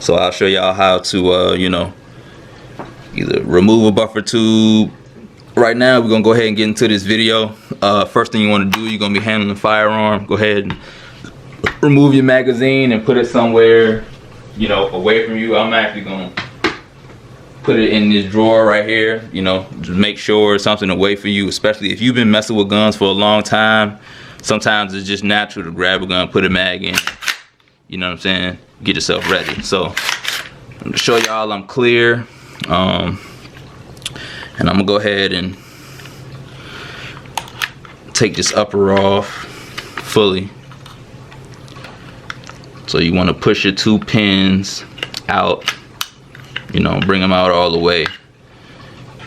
So I'll show y'all how to you know, either remove a buffer tube. Right now we're gonna go ahead and get into this video. First thing you want to do, you're gonna be handling the firearm. Go ahead and remove your magazine and put it somewhere, you know, away from you. I'm actually gonna put it in this drawer right here. You know, just make sure it's something away from you, especially if you've been messing with guns for a long time. Sometimes it's just natural to grab a gun, put a mag in, you know what I'm saying, get yourself ready. So I'm gonna show y'all I'm clear, and I'm gonna go ahead and take this upper off fully. So you want to push your 2 pins out, you know, bring them out all the way.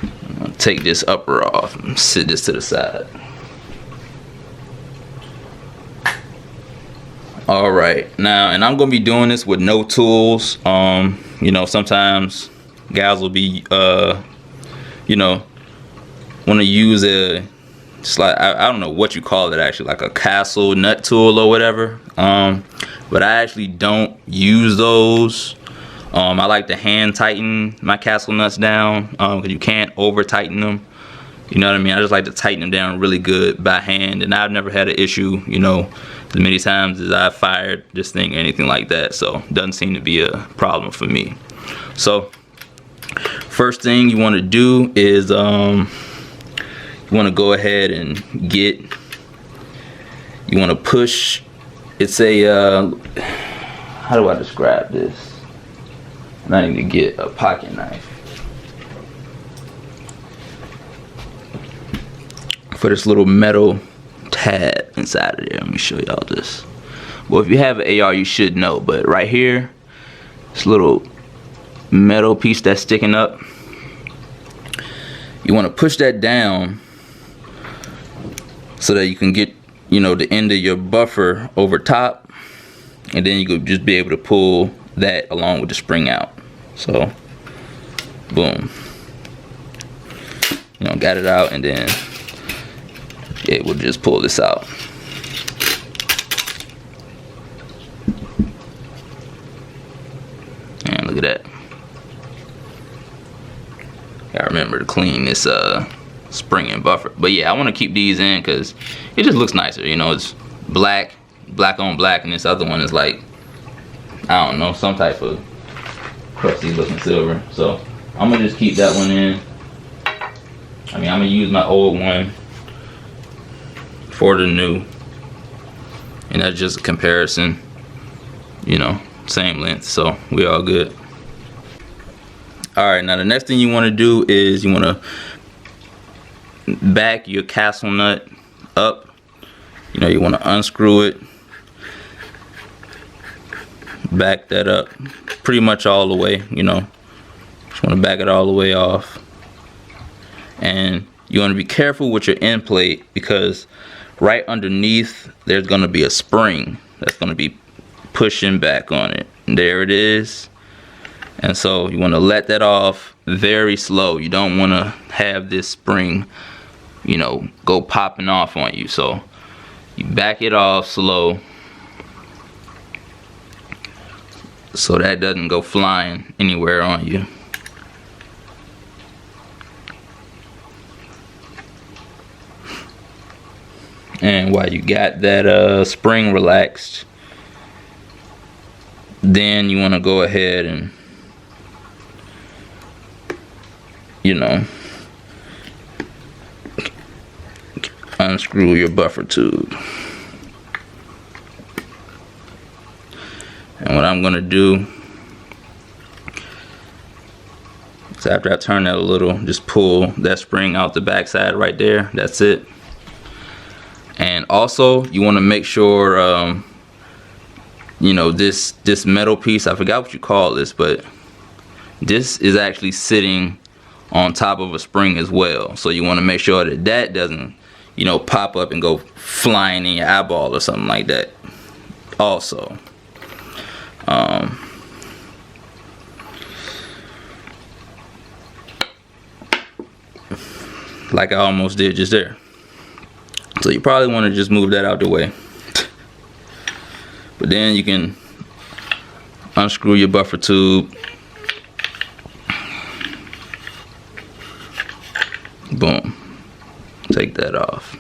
I'm gonna take this upper off and sit this to the side. All right, now, and I'm gonna be doing this with no tools. You know, sometimes guys will be you know, want to use a, just like, I don't know what you call it actually, like a castle nut tool or whatever, but I actually don't use those. I like to hand tighten my castle nuts down, because you can't over tighten them, you know what I mean. I just like to tighten them down really good by hand, and I've never had an issue, you know, as many times as I've fired this thing or anything like that, so it doesn't seem to be a problem for me. So first thing you want to do is you want to go ahead and you want to push, it's a how do I describe this? I need to get a pocket knife for this little metal tab inside of there. Let me show y'all this. Well, if you have an AR, you should know, but right here, this little metal piece that's sticking up, you want to push that down so that you can get, you know, the end of your buffer over top, and then you could just be able to pull that along with the spring out. So boom, you know, got it out, and then it will just pull this out. And look at that. Gotta remember to clean this spring and buffer. But yeah, I want to keep these in because it just looks nicer, you know. It's black on black, and this other one is like, I don't know, some type of crusty looking silver. So I'm gonna just keep that one in. I mean, I'm gonna use my old one for the new, and that's just a comparison, you know, same length, so we all good. All right, now the next thing you want to do is you want to back your castle nut up. You know, you want to unscrew it, back that up pretty much all the way, you know, just want to back it all the way off. And you want to be careful with your end plate, because right underneath there's going to be a spring that's going to be pushing back on it. And there it is. And so you want to let that off very slow. You don't want to have this spring, you know, go popping off on you. So you back it off slow so that doesn't go flying anywhere on you. And while you got that spring relaxed, then you want to go ahead and, you know, unscrew your buffer tube. And what I'm going to do is, after I turn that a little, just pull that spring out the backside right there. That's it. And also you want to make sure you know, this metal piece, I forgot what you call this, but this is actually sitting on top of a spring as well. So you want to make sure that that doesn't, you know, pop up and go flying in your eyeball or something like that also. Like I almost did just there. So you probably want to just move that out the way. But then you can unscrew your buffer tube. Boom. Take that off.